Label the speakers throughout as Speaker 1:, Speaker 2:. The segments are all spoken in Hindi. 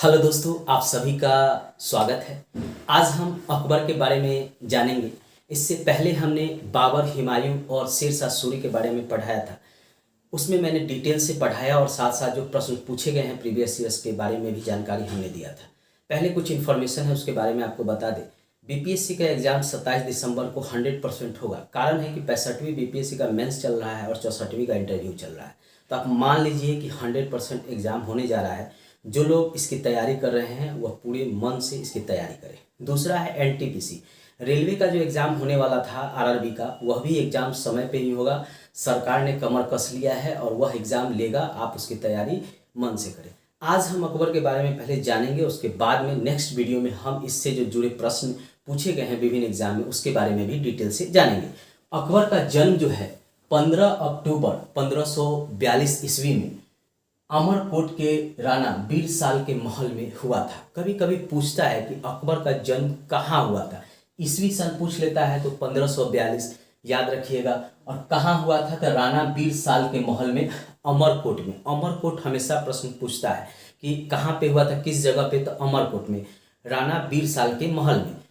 Speaker 1: हेलो दोस्तों, आप सभी का स्वागत है। आज हम अकबर के बारे में जानेंगे। इससे पहले हमने बाबर, हुमायूं और शेर शाह सूरी के बारे में पढ़ाया था। उसमें मैंने डिटेल से पढ़ाया और साथ साथ जो प्रश्न पूछे गए हैं प्रीवियस ईयर्स के बारे में भी जानकारी हमने दिया था। पहले कुछ इन्फॉर्मेशन है उसके बारे में आपको बता दें। बीपीएससी का एग्जाम 27 दिसंबर को 100% होगा। कारण है कि 65वीं बीपीएससी का मेंस चल रहा है और 64वीं का इंटरव्यू चल रहा है। तो आप मान लीजिए कि 100% एग्जाम होने जा रहा है। जो लोग इसकी तैयारी कर रहे हैं वह पूरे मन से इसकी तैयारी करें। दूसरा है एनटीपीसी, रेलवे का जो एग्ज़ाम होने वाला था आरआरबी का, वह भी एग्ज़ाम समय पे ही होगा। सरकार ने कमर कस लिया है और वह एग्ज़ाम लेगा। आप उसकी तैयारी मन से करें। आज हम अकबर के बारे में पहले जानेंगे, उसके बाद में नेक्स्ट वीडियो में हम इससे जो जुड़े प्रश्न पूछे गए हैं विभिन्न एग्जाम में उसके बारे में भी डिटेल से जानेंगे। अकबर का जन्म जो है 15 अक्टूबर 1542 ईस्वी में अमरकोट के राणा बीर साल के महल में हुआ था। कभी कभी पूछता है कि अकबर का जन्म कहाँ हुआ था। ईस्वी सन पूछ लेता है तो 1542 याद रखिएगा। और कहाँ हुआ था तो राणा बीर साल के महल में, अमरकोट में। अमरकोट हमेशा प्रश्न पूछता है कि कहाँ पे हुआ था, किस जगह पे, तो अमरकोट में, राणा बीर साल के महल में।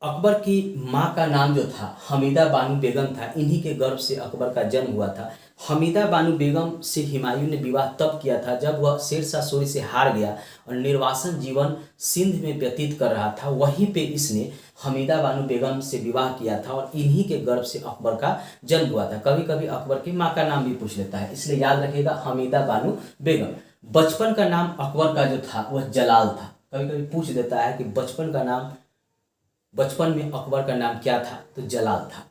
Speaker 1: अकबर की माँ का नाम जो था हमीदा बानो बेगम था। इन्हीं के गर्भ से अकबर का जन्म हुआ था। हमीदा बानो बेगम से हुमायूं ने विवाह तब किया था जब वह शेर शाह सूरी से हार गया और निर्वासन जीवन सिंध में व्यतीत कर रहा था। वहीं पे इसने हमीदा बानो बेगम से विवाह किया था और इन्हीं के गर्भ से अकबर का जन्म हुआ था। कभी कभी अकबर की माँ का नाम भी पूछ लेता है, इसलिए याद रखिएगा हमीदा बानो बेगम। बचपन का नाम अकबर का जो था वह जलाल था। कभी कभी पूछ देता है कि बचपन में अकबर का नाम क्या था, तो जलाल था।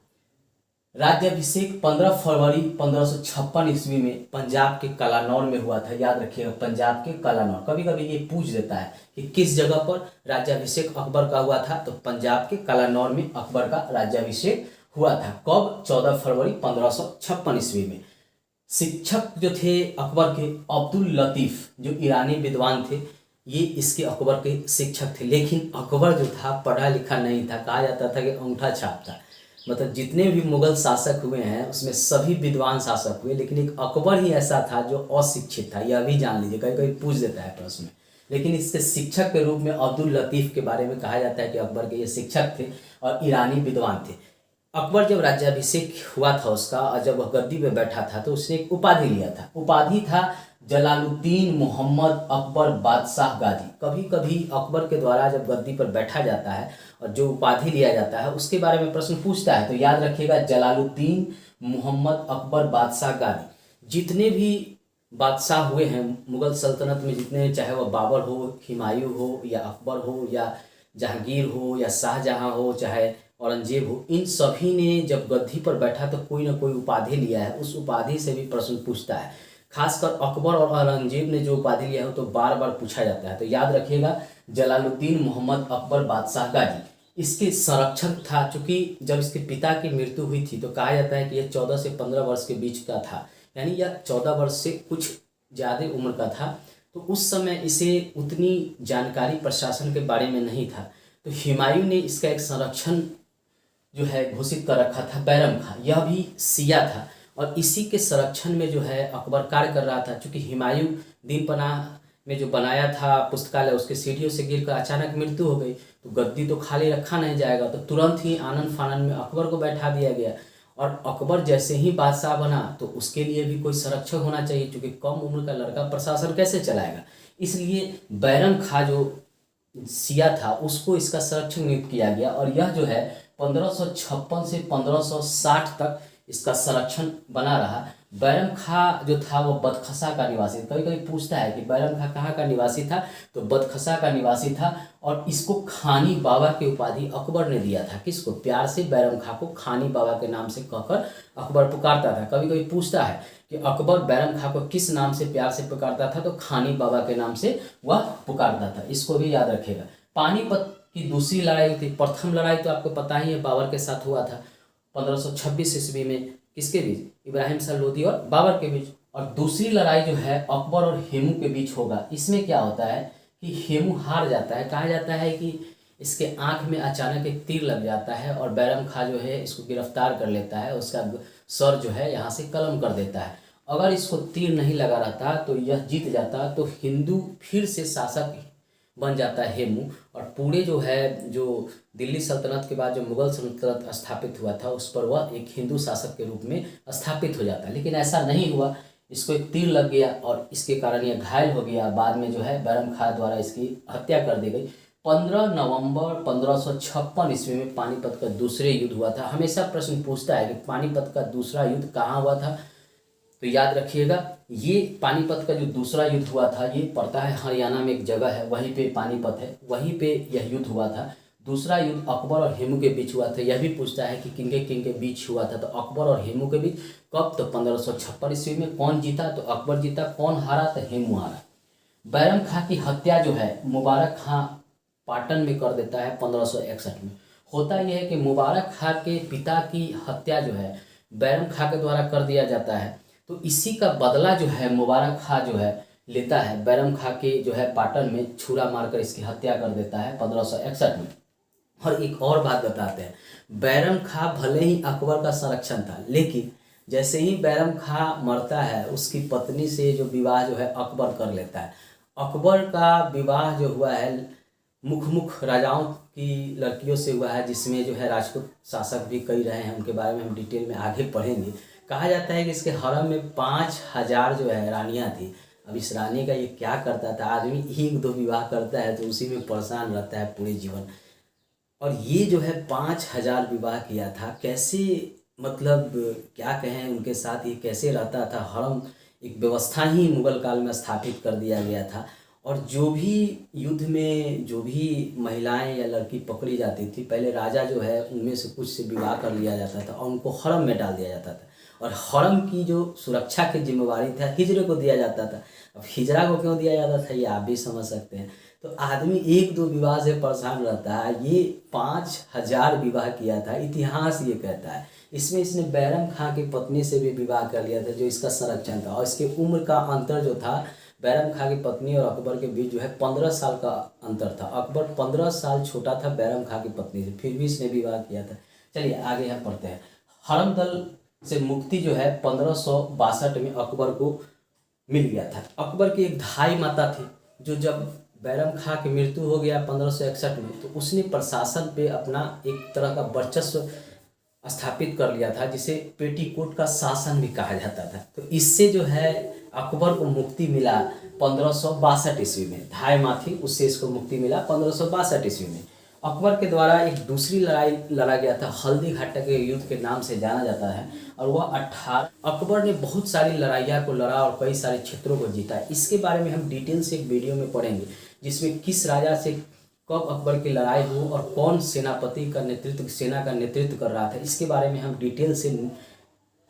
Speaker 1: राज्याभिषेक 15 फरवरी 1556 ईस्वी में पंजाब के कलानौर में हुआ था। याद रखिएगा, पंजाब के कलानौर। कभी कभी ये पूछ देता है कि किस जगह पर राज्याभिषेक अकबर का हुआ था, तो पंजाब के कलानौर में अकबर का राज्याभिषेक हुआ था। कब? 14 फरवरी 1556 ईस्वी में। शिक्षक जो थे अकबर के, अब्दुल लतीफ़, जो ईरानी विद्वान थे, ये इसके अकबर के शिक्षक थे। लेकिन अकबर जो था पढ़ा लिखा नहीं था। कहा जाता था कि अंगूठा छाप था। मतलब जितने भी मुगल शासक हुए हैं उसमें सभी विद्वान शासक हुए, लेकिन एक अकबर ही ऐसा था जो अशिक्षित था। यह भी जान लीजिए, कभी कभी पूछ देता है प्रश्न में। लेकिन इसके शिक्षक के रूप में अब्दुल लतीफ़ के बारे में कहा जाता है कि अकबर के ये शिक्षक थे और ईरानी विद्वान थे। अकबर जब राज्याभिषेक हुआ था उसका, और जब वह गद्दी पे बैठा था तो उसने एक उपाधि लिया था। उपाधि था जलालुद्दीन मोहम्मद अकबर बादशाह गाजी। कभी कभी अकबर के द्वारा जब गद्दी पर बैठा जाता है और जो उपाधि लिया जाता है उसके बारे में प्रश्न पूछता है, तो याद रखिएगा जलालुद्दीन मोहम्मद अकबर बादशाह गाजी। जितने भी बादशाह हुए हैं मुगल सल्तनत में, जितने, चाहे वह बाबर हो, हुमायूं हो, या अकबर हो, या जहांगीर हो, या शाहजहां हो, चाहे औरंगजेब हो, इन सभी ने जब गद्दी पर बैठा तो कोई ना कोई उपाधि लिया है। उस उपाधि से भी प्रश्न पूछता है। खासकर अकबर और औरंगजेब ने जो उपाधि लिया है तो बार बार पूछा जाता है। तो याद रखिएगा जलालुद्दीन मोहम्मद अकबर बादशाह गाजी इसके संरक्षक था। चूंकि जब इसके पिता की मृत्यु हुई थी तो कहा जाता है कि यह 14 से 15 वर्ष के बीच का था, यानी यह 14 वर्ष से कुछ ज़्यादा उम्र का था। तो उस समय इसे उतनी जानकारी प्रशासन के बारे में नहीं था। तो हुमायूं ने इसका एक संरक्षण जो है घोषित कर रखा था, बैरम खां। यह भी सिया था और इसी के संरक्षण में जो है अकबर कार्य कर रहा था। चूँकि हुमायूं दिन पनाह में जो बनाया था पुस्तकालय, उसके सीढ़ियों से गिरकर अचानक मृत्यु हो गई, तो गद्दी तो खाली रखा नहीं जाएगा। तो तुरंत ही आनन फानन में अकबर को बैठा दिया गया। और अकबर जैसे ही बादशाह बना तो उसके लिए भी कोई संरक्षक होना चाहिए, क्योंकि कम उम्र का लड़का प्रशासन कैसे चलाएगा। इसलिए बैरम खां जो सिया था उसको इसका संरक्षक नियुक्त किया गया। और यह जो है 1556 से 1560 तक इसका संरक्षण बना रहा। बैरम खां जो था वो बदखसा का निवासी। कभी कभी पूछता है कि बैरम खां कहाँ का निवासी था, तो बदखसा का निवासी था। और इसको खानी बाबा की उपाधि अकबर ने दिया था। किसको? प्यार से बैरम खां को खानी बाबा के नाम से कहकर अकबर पुकारता था। कभी कभी पूछता है कि अकबर बैरम खां को किस नाम से प्यार से पुकारता था, तो खानी बाबा के नाम से वह पुकारता था। इसको भी याद रखेगा। पानीपत की दूसरी लड़ाई थी। प्रथम लड़ाई तो आपको पता ही है बाबर के साथ हुआ था 1526 ईस्वी में। किसके बीच? इब्राहिम शाह लोदी और बाबर के बीच। और दूसरी लड़ाई जो है अकबर और हेमू के बीच होगा। इसमें क्या होता है कि हेमू हार जाता है। कहा जाता है कि इसके आंख में अचानक एक तीर लग जाता है और बैरम खां जो है इसको गिरफ्तार कर लेता है। उसका सर जो है यहाँ से कलम कर देता है। अगर इसको तीर नहीं लगा रहता तो यह जीत जाता, तो हिंदू फिर से शासक बन जाता है हेमू, और पूरे जो है जो दिल्ली सल्तनत के बाद जो मुगल सल्तनत स्थापित हुआ था उस पर वह एक हिंदू शासक के रूप में स्थापित हो जाता है। लेकिन ऐसा नहीं हुआ, इसको एक तीर लग गया और इसके कारण यह घायल हो गया। बाद में जो है बैरम खां द्वारा इसकी हत्या कर दी गई। 15 नवंबर 1556 ईस्वी में पानीपत का दूसरे युद्ध हुआ था। हमेशा प्रश्न पूछता है कि पानीपत का दूसरा युद्ध कहाँ हुआ था, तो याद रखिएगा ये पानीपत का जो दूसरा युद्ध हुआ था ये पड़ता है हरियाणा में, एक जगह है वहीं पे पानीपत है, वहीं पे यह युद्ध हुआ था। दूसरा युद्ध अकबर और हेमू के बीच हुआ था। यह भी पूछता है कि किन के बीच हुआ था, तो अकबर और हेमू के बीच। कब? तो 1556 ईस्वी में। कौन जीता? तो अकबर जीता। कौन हारा? तो हेमू हारा। बैरम खां की हत्या जो है मुबारक खां पाटन में कर देता है 1561 में। होता यह है कि मुबारक खां के पिता की हत्या जो है बैरम खां के द्वारा कर दिया जाता है, तो इसी का बदला जो है मुबारक खां जो है लेता है। बैरम खां के जो है पाटन में छुरा मारकर इसकी हत्या कर देता है 1561 में। और एक और बात बताते हैं, बैरम खां भले ही अकबर का संरक्षण था, लेकिन जैसे ही बैरम खां मरता है उसकी पत्नी से जो विवाह जो है अकबर कर लेता है। अकबर का विवाह जो हुआ है मुख राजाओं की लड़कियों से हुआ है, जिसमें जो है राजपूत शासक भी कई रहे हैं, उनके बारे में हम डिटेल में आगे पढ़ेंगे। कहा जाता है कि इसके हरम में 5000 जो है रानियां थी। अब इस रानी का ये क्या करता था, आदमी 1-2 विवाह करता है तो उसी में परेशान रहता है पूरे जीवन। और ये जो है 5000 विवाह किया था। कैसे, मतलब क्या कहें, उनके साथ ये कैसे रहता था। हरम एक व्यवस्था ही मुगल काल में स्थापित कर दिया गया था। और जो भी युद्ध में जो भी महिलाएं या लड़की पकड़ी जाती थी, पहले राजा जो है उनमें से कुछ से विवाह कर लिया जाता था और उनको हरम में डाल दिया जाता था। और हरम की जो सुरक्षा की जिम्मेवारी था हिजरे को दिया जाता था। अब हिजरा को क्यों दिया जाता था ये आप भी समझ सकते हैं। तो आदमी 1-2 विवाह से परेशान रहता है, ये 5000 विवाह किया था, इतिहास ये कहता है। इसमें इसने बैरम खां की पत्नी से भी विवाह कर लिया था जो इसका संरक्षण था। और इसके उम्र का अंतर जो था बैरम खां की पत्नी और अकबर के बीच जो है 15 साल का अंतर था। अकबर 15 साल छोटा था बैरम खां की पत्नी से, फिर भी इसने विवाह किया था। चलिए आगे हम पढ़ते हैं। हरम दल से मुक्ति जो है 1562 में अकबर को मिल गया था। अकबर की एक धाई माता थी जो जब बैरम खां की मृत्यु हो गया 1561 में, तो उसने प्रशासन पे अपना एक तरह का वर्चस्व स्थापित कर लिया था, जिसे पेटीकोट का शासन भी कहा जाता था। तो इससे जो है अकबर को मुक्ति मिला 1562 ईस्वी में। धाई माँ थी, उससे इसको मुक्ति मिला 1562 ईस्वी में। अकबर के द्वारा एक दूसरी लड़ाई लड़ा गया था, हल्दी घाटी के युद्ध के नाम से जाना जाता है। और वह 18 अकबर ने बहुत सारी लड़ाइयाँ को लड़ा और कई सारे क्षेत्रों को जीता। इसके बारे में हम डिटेल से एक वीडियो में पढ़ेंगे, जिसमें किस राजा से कब अकबर की लड़ाई हो और कौन सेनापति का नेतृत्व, सेना का नेतृत्व कर रहा था, इसके बारे में हम डिटेल से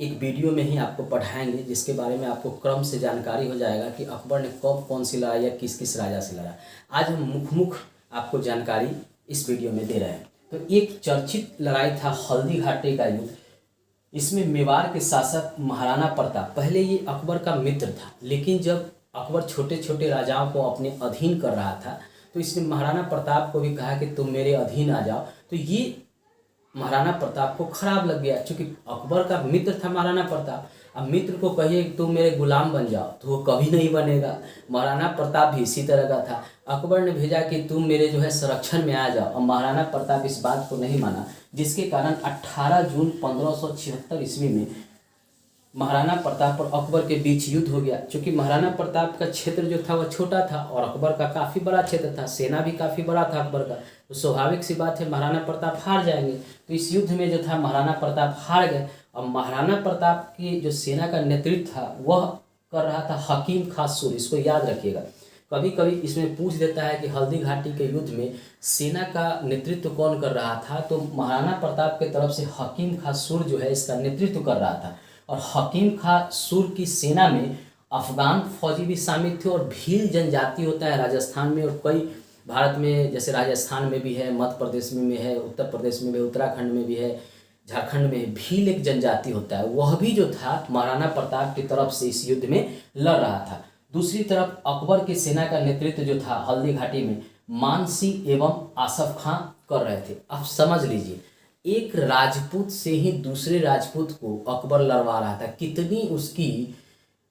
Speaker 1: एक वीडियो में ही आपको पढ़ाएंगे, जिसके बारे में आपको क्रम से जानकारी हो जाएगा कि अकबर ने कब कौन सी लड़ाई या किस किस राजा से लड़ा। आज हम मुख आपको जानकारी इस वीडियो में दे रहे हैं। तो एक चर्चित लड़ाई था हल्दी घाटी का युद्ध। इसमें मेवाड़ के शासक महाराणा प्रताप, पहले ये अकबर का मित्र था, लेकिन जब अकबर छोटे छोटे राजाओं को अपने अधीन कर रहा था तो इसने महाराणा प्रताप को भी कहा कि तुम मेरे अधीन आ जाओ। तो ये महाराणा प्रताप को खराब लग गया, क्योंकि अकबर का मित्र था महाराणा प्रताप। अब मित्र को कहिए कि तुम मेरे गुलाम बन जाओ तो वो कभी नहीं बनेगा। महाराणा प्रताप भी इसी तरह का था। अकबर ने भेजा कि तुम मेरे जो है संरक्षण में आ जाओ, और महाराणा प्रताप इस बात को नहीं माना, जिसके कारण 18 जून 1576 ईस्वी में महाराणा प्रताप और अकबर के बीच युद्ध हो गया। क्योंकि महाराणा प्रताप का क्षेत्र जो था वह छोटा था और अकबर का काफ़ी बड़ा क्षेत्र था, सेना भी काफ़ी बड़ा था अकबर का, तो स्वाभाविक सी बात है महाराणा प्रताप हार जाएंगे। तो इस युद्ध में जो था महाराणा प्रताप हार गए। और महाराणा प्रताप की जो सेना का नेतृत्व था वह कर रहा था हकीम खां सुर। इसको याद रखिएगा, कभी कभी इसमें पूछ देता है कि हल्दी घाटी के युद्ध में सेना का नेतृत्व कौन कर रहा था, तो महाराणा प्रताप की तरफ से हकीम खां सुर जो है इसका नेतृत्व कर रहा था। और हकीम खां सुर की सेना में अफगान फौजी भी शामिल थे और भील जनजाति होता है राजस्थान में और कई भारत में, जैसे राजस्थान में भी है, मध्य प्रदेश में है, उत्तर प्रदेश में भी, उत्तराखंड में भी है, झारखंड में भील एक जनजाति होता है, वह भी जो था महाराणा प्रताप की तरफ से इस युद्ध में लड़ रहा था। दूसरी तरफ अकबर की सेना का नेतृत्व जो था हल्दी घाटी में मान सिंह एवं आसफ खां कर रहे थे। आप समझ लीजिए, एक राजपूत से ही दूसरे राजपूत को अकबर लड़वा रहा था। कितनी उसकी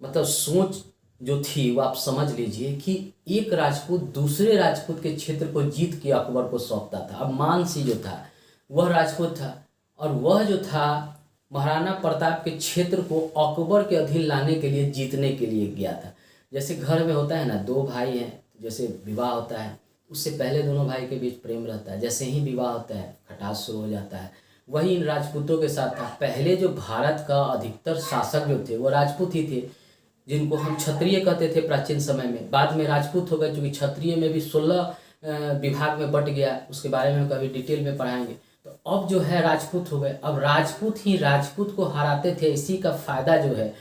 Speaker 1: मतलब सोच जो थी वो आप समझ लीजिए कि एक राजपूत दूसरे राजपूत के क्षेत्र को जीत के अकबर को सौंपता था। अब मानसिंह जो था वह राजपूत था और वह जो था महाराणा प्रताप के क्षेत्र को अकबर के अधीन लाने के लिए जीतने के लिए गया था। जैसे घर में होता है ना, दो भाई हैं, जैसे विवाह होता है उससे पहले दोनों भाई के बीच प्रेम रहता है, जैसे ही विवाह होता है खटास शुरू हो जाता है। वही इन राजपूतों के साथ था। पहले जो भारत का अधिकतर शासक जो थे वो राजपूत ही थे, जिनको हम क्षत्रिय कहते थे प्राचीन समय में। बाद में राजपूत हो गए, क्योंकि क्षत्रिय में भी 16 विभाग में बट गया, उसके बारे में हम कभी डिटेल में पढ़ाएंगे। तो अब जो है राजपूत हो गए। अब राजपूत ही राजपूत को हराते थे, इसी का फायदा जो है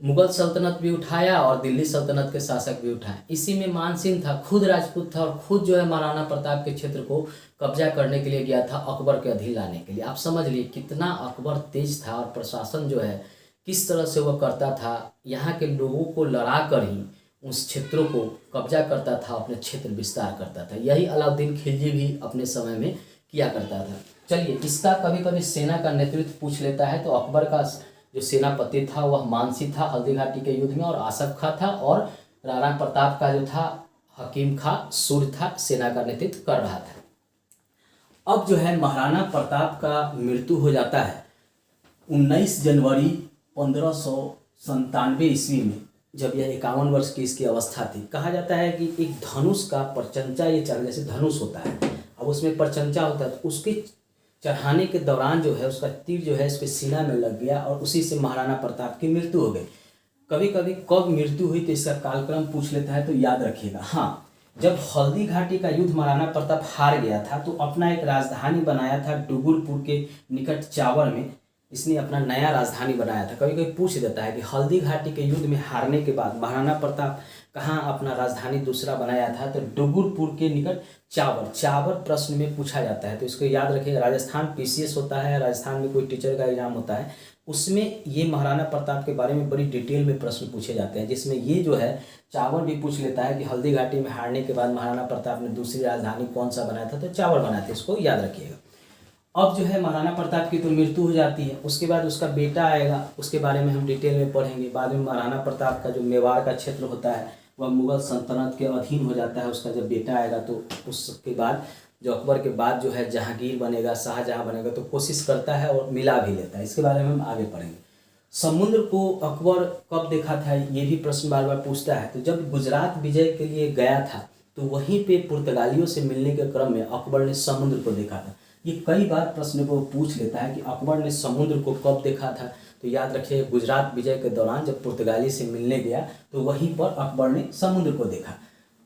Speaker 1: मुगल सल्तनत भी उठाया और दिल्ली सल्तनत के शासक भी उठाए। इसी में मानसिंह था, खुद राजपूत था और खुद जो है महाराणा प्रताप के क्षेत्र को कब्जा करने के लिए गया था अकबर के अधीन लाने के लिए। आप समझ लिए कितना अकबर तेज था और प्रशासन जो है किस तरह से वह करता था, यहाँ के लोगों को लड़ा कर ही उस क्षेत्रों को कब्जा करता था, अपने क्षेत्र विस्तार करता था। यही अलाउद्दीन खिलजी भी अपने समय में किया करता था। चलिए, इसका कभी कभी सेना का नेतृत्व पूछ लेता है, तो अकबर का जो सेनापति था वह मानसिंह था हल्दी घाटी के युद्ध में, और आसफ खां था, और राणा प्रताप का जो था हकीम खां सूर्य था, सेना का नेतृत्व कर रहा था। अब जो है महाराणा प्रताप का मृत्यु हो जाता है 19 जनवरी 1597 ईस्वी में, जब यह 51 वर्ष की इसकी अवस्था थी। कहा जाता है कि एक धनुष का परचंचा ये चढ़, जैसे धनुष होता है अब उसमें परचंचा होता है, तो उसके चढ़ाने के दौरान जो है उसका तीर जो है इसके सीना में लग गया और उसी से महाराणा प्रताप की मृत्यु हो गई। कभी कभी कब मृत्यु हुई तो इसका कालक्रम पूछ लेता है, तो याद रखिएगा। हाँ, जब हल्दी घाटी का युद्ध महाराणा प्रताप हार गया था तो अपना एक राजधानी बनाया था डुगुरपुर के निकट चावर में, इसने अपना नया राजधानी बनाया था। कभी कभी पूछ देता है कि हल्दी घाटी के युद्ध में हारने के बाद महाराणा प्रताप कहाँ अपना राजधानी दूसरा बनाया था, तो डुगुरपुर के निकट चावर। चावर प्रश्न में पूछा जाता है, तो इसको याद रखिएगा। राजस्थान पीसीएस होता है, राजस्थान में कोई टीचर का एग्जाम होता है, उसमें ये महाराणा प्रताप के बारे में बड़ी डिटेल में प्रश्न पूछे जाते हैं, जिसमें ये जो है चावर भी पूछ लेता है कि हल्दी घाटी में हारने के बाद महाराणा प्रताप ने दूसरी राजधानी कौन सा बनाया था, तो चावर बनाया था। इसको याद रखिएगा। अब जो है महाराणा प्रताप की तो मृत्यु हो जाती है, उसके बाद उसका बेटा आएगा, उसके बारे में हम डिटेल में पढ़ेंगे। बाद में महाराणा प्रताप का जो मेवाड़ का क्षेत्र होता है वह मुगल सल्तनत के अधीन हो जाता है। उसका जब बेटा आएगा तो उसके बाद जो अकबर के बाद जो है जहांगीर बनेगा, शाहजहां बनेगा, तो कोशिश करता है और मिला भी लेता है। इसके बारे में हम आगे पढ़ेंगे। समुद्र को अकबर कब देखा था, ये भी प्रश्न बार बार पूछता है। तो जब गुजरात विजय के लिए गया था तो वहीं पे पुर्तगालियों से मिलने के क्रम में अकबर ने समुद्र को देखा था। ये कई बार प्रश्न को पूछ लेता है कि अकबर ने समुद्र को कब देखा था, तो याद रखिए गुजरात विजय के दौरान जब पुर्तगाली से मिलने गया तो वहीं पर अकबर ने समुद्र को देखा।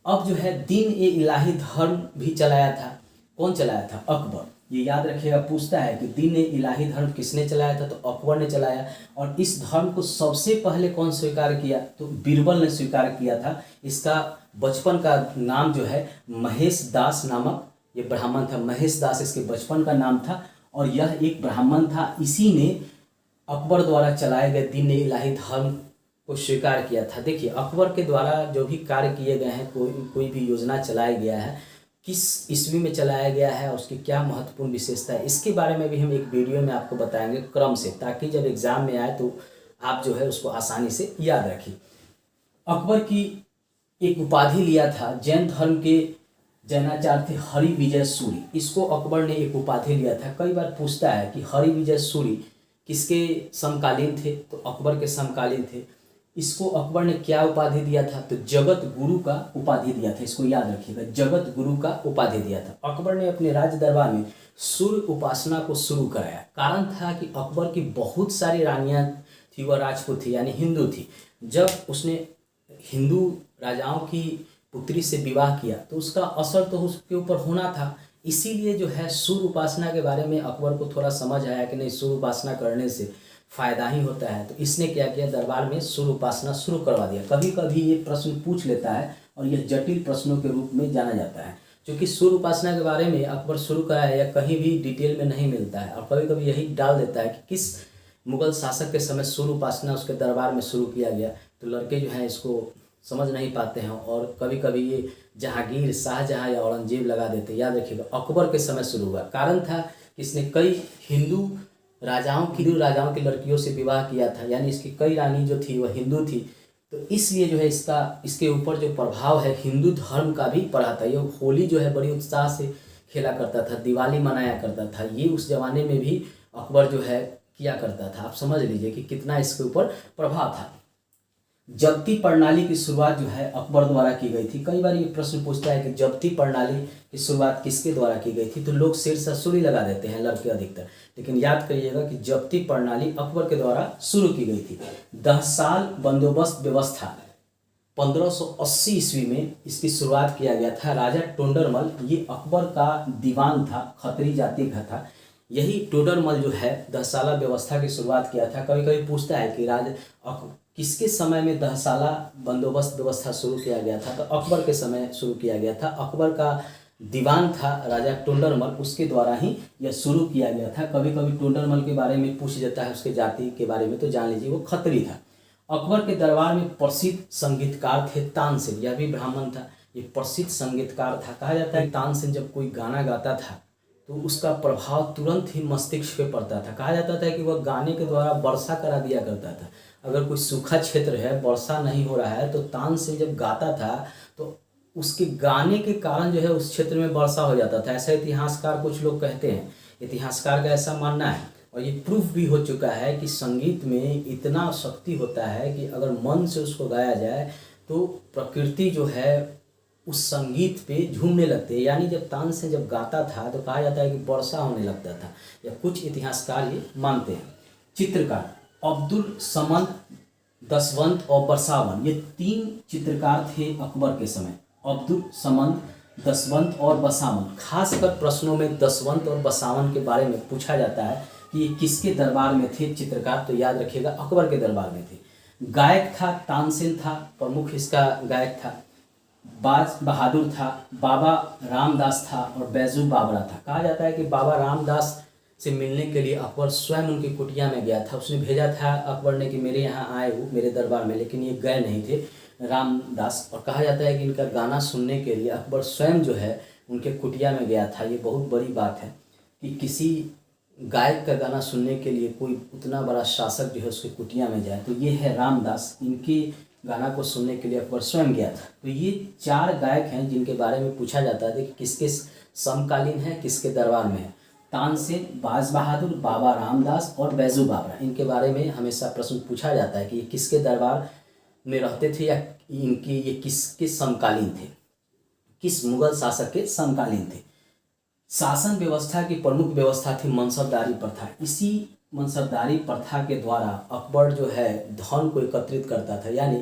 Speaker 1: अब जो है दीन ए इलाही धर्म भी चलाया था। कौन चलाया था? अकबर। ये याद रखिएगा, पूछता है कि दीन ए इलाही धर्म किसने चलाया था, तो अकबर ने चलाया। और इस धर्म को सबसे पहले कौन स्वीकार किया, तो बीरबल ने स्वीकार किया था। इसका बचपन का नाम जो है महेश दास नामक ये ब्राह्मण था, महेश दास इसके बचपन का नाम था, और यह एक ब्राह्मण था। इसी ने अकबर द्वारा चलाए गए दीन ए इलाही धर्म को स्वीकार किया था। देखिए अकबर के द्वारा जो भी कार्य किए गए हैं, कोई भी योजना चलाया गया है, किस ईस्वी में चलाया गया है और उसकी क्या महत्वपूर्ण विशेषता है, इसके बारे में भी हम एक वीडियो में आपको बताएंगे क्रम से, ताकि जब एग्जाम में आए तो आप जो है उसको आसानी से याद रखिए। अकबर की एक उपाधि लिया था, जैन धर्म के जैनाचार्य थे हरि विजय सूरी, इसको अकबर ने एक उपाधि लिया था। कई बार पूछता है कि हरि विजय सूरी किसके समकालीन थे, तो अकबर के समकालीन थे। इसको अकबर ने क्या उपाधि दिया था, तो जगत गुरु का उपाधि दिया था। इसको याद रखिएगा, जगत गुरु का उपाधि दिया था। अकबर ने अपने राज दरबार में सूर्य उपासना को शुरू कराया। कारण था कि अकबर की बहुत सारी रानियां थी, वह राजपूत थी यानी हिंदू थी। जब उसने हिंदू राजाओं की पुत्री से विवाह किया तो उसका असर तो उसके ऊपर होना था। इसीलिए जो है सूर्य उपासना के बारे में अकबर को थोड़ा समझ आया कि नहीं, सूर्य उपासना करने से फायदा ही होता है। तो इसने क्या किया, दरबार में सूर्य उपासना शुरू करवा दिया। कभी कभी ये प्रश्न पूछ लेता है और यह जटिल प्रश्नों के रूप में जाना जाता है, क्योंकि सूर्य उपासना के बारे में अकबर शुरू कराया या कहीं भी डिटेल में नहीं मिलता है। और कभी कभी यही डाल देता है कि किस मुगल शासक के समय सूर्य उपासना उसके दरबार में शुरू किया गया। तो लड़के जो हैं इसको समझ नहीं पाते हैं और कभी कभी ये जहांगीर, शाहजहां या औरंगजेब लगा देते। याद रखिएगा अकबर के समय शुरू हुआ। कारण था कि इसने कई हिंदू राजाओं की हिंदू राजाओं की लड़कियों से विवाह किया था, यानी इसकी कई रानी जो थी वह हिंदू थी। तो इसलिए जो है इसके ऊपर जो प्रभाव है हिंदू धर्म का भी पड़ा था। ये होली जो है बड़ी उत्साह से खेला करता था, दिवाली मनाया करता था, ये उस जमाने में भी अकबर जो है किया करता था। आप समझ लीजिए कि कितना इसके ऊपर प्रभाव था। जब्ती प्रणाली की शुरुआत जो है अकबर द्वारा की गई थी। कई बार ये प्रश्न पूछता है कि जब्ती प्रणाली की शुरुआत किसके द्वारा की गई थी, तो लोग सिर ससुरी लगा देते हैं लड़के अधिकतर, लेकिन याद करिएगा कि जब्ती प्रणाली अकबर के द्वारा शुरू की गई थी। 10 साल बंदोबस्त व्यवस्था 1580 ईस्वी में इसकी शुरुआत किया गया था। राजा टोंडरमल ये अकबर का दीवान था, खत्री जाति का था। यही टोडरमल जो है 10 साला व्यवस्था की शुरुआत किया था। कभी कभी पूछता है कि किसके समय में 10 साला बंदोबस्त व्यवस्था शुरू किया गया था, तो अकबर के समय शुरू किया गया था। अकबर का दीवान था राजा टोंडरमल, उसके द्वारा ही यह शुरू किया गया था। कभी कभी टोंडरमल के बारे में पूछ देता है, उसके जाति के बारे में, तो जान लीजिए वो खत्री था। अकबर के दरबार में प्रसिद्ध संगीतकार थे तानसेन, यह भी ब्राह्मण था। ये प्रसिद्ध संगीतकार था। कहा जाता है तानसेन जब कोई गाना गाता था तो उसका प्रभाव तुरंत ही मस्तिष्क पे पड़ता था। कहा जाता था कि वह गाने के द्वारा वर्षा करा दिया करता था। अगर कोई सूखा क्षेत्र है, वर्षा नहीं हो रहा है, तो तानसेन जब गाता था तो उसके गाने के कारण जो है उस क्षेत्र में वर्षा हो जाता था। ऐसा इतिहासकार कुछ लोग कहते हैं, इतिहासकार का ऐसा मानना है। और ये प्रूफ भी हो चुका है कि संगीत में इतना शक्ति होता है कि अगर मन से उसको गाया जाए तो प्रकृति जो है उस संगीत पे झूमने लगते हैं। यानी जब तानसेन जब गाता था तो कहा जाता है कि वर्षा होने लगता था, या कुछ इतिहासकार ये मानते हैं। चित्रकार अब्दुल समद, दसवंत और बसावन, ये 3 चित्रकार थे अकबर के समय। अब्दुल समद, दसवंत और बसावन। खासकर प्रश्नों में दसवंत और बसावन के बारे में पूछा जाता है कि ये किसके दरबार में थे चित्रकार, तो याद रखिएगा अकबर के दरबार में थे। गायक था तानसेन था, प्रमुख इसका गायक था। बाज बहादुर था, बाबा रामदास था और बैजू बाबरा था। कहा जाता है कि बाबा रामदास से मिलने के लिए अकबर स्वयं उनकी कुटिया में गया था। उसने भेजा था अकबर ने कि मेरे यहाँ आए हो मेरे दरबार में, लेकिन ये गए नहीं थे रामदास। और कहा जाता है कि इनका गाना सुनने के लिए अकबर स्वयं जो है उनके कुटिया में गया था। ये बहुत बड़ी बात है कि किसी गायक का गाना सुनने के लिए कोई उतना बड़ा शासक जो है उसके कुटिया में जाए। तो ये है रामदास, इनकी गाना को सुनने के लिए अकबर स्वयं गया था। तो ये 4 गायक हैं जिनके बारे में पूछा जाता है कि किसके समकालीन है, किसके दरबार में है। तानसेन, बाज बहादुर, बाबा रामदास और बैजू बाबरा, इनके बारे में हमेशा प्रश्न पूछा जाता है कि ये किसके दरबार में रहते थे, या इनके ये किसके समकालीन थे, किस मुगल शासक के समकालीन थे। शासन व्यवस्था की प्रमुख व्यवस्था थी मनसबदारी प्रथा। इसी मनसबदारी प्रथा के द्वारा अकबर जो है धन को एकत्रित करता था, यानी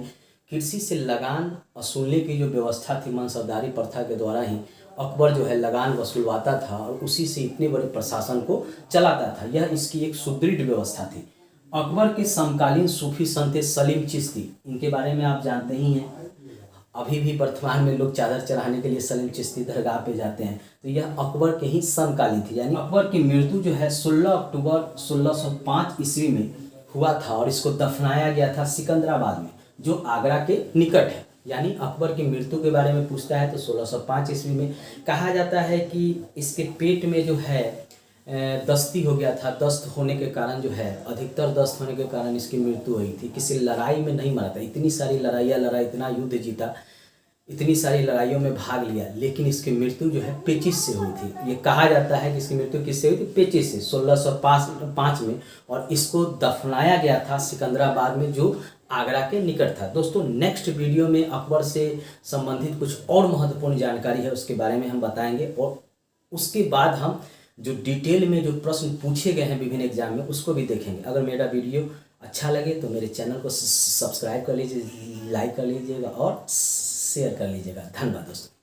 Speaker 1: कृषि से लगान वसूलने की जो व्यवस्था थी मनसबदारी प्रथा के द्वारा ही अकबर जो है लगान वसूलवाता था और उसी से इतने बड़े प्रशासन को चलाता था। यह इसकी एक सुदृढ़ व्यवस्था थी। अकबर के समकालीन सूफी संत सलीम चिश्ती, इनके बारे में आप जानते ही हैं। अभी भी वर्तमान में लोग चादर चढ़ाने के लिए सलीम चिश्ती दरगाह पे जाते हैं। तो यह अकबर के ही समकालीन थी। यानी अकबर की मृत्यु जो है 16 अक्टूबर 1605 ईस्वी में हुआ था और इसको दफनाया गया था सिकंदराबाद में, जो आगरा के निकट है। यानी अकबर की मृत्यु के बारे में पूछता है तो 1605 ईस्वी में। कहा जाता है कि इसके पेट में जो है दस्ती हो गया था। दस्त होने के कारण जो है अधिकतर दस्त होने के कारण इसकी मृत्यु हुई थी। किसी लड़ाई में नहीं मरा था। इतनी सारी लड़ाइयाँ लड़ा, इतना युद्ध जीता, इतनी सारी लड़ाइयों में भाग लिया, लेकिन इसकी मृत्यु जो है पेचिश से हुई थी। ये कहा जाता है कि इसकी मृत्यु किससे हुई थी, पेचिश से 1605 में। और इसको दफनाया गया था सिकंदराबाद में, जो आगरा के निकट था। दोस्तों नेक्स्ट वीडियो में अकबर से संबंधित कुछ और महत्वपूर्ण जानकारी है उसके बारे में हम बताएंगे, और उसके बाद हम जो डिटेल में जो प्रश्न पूछे गए हैं विभिन्न एग्जाम में उसको भी देखेंगे। अगर मेरा वीडियो अच्छा लगे तो मेरे चैनल को सब्सक्राइब कर लीजिए, लाइक कर लीजिएगा और शेयर कर लीजिएगा। धन्यवाद दोस्तों।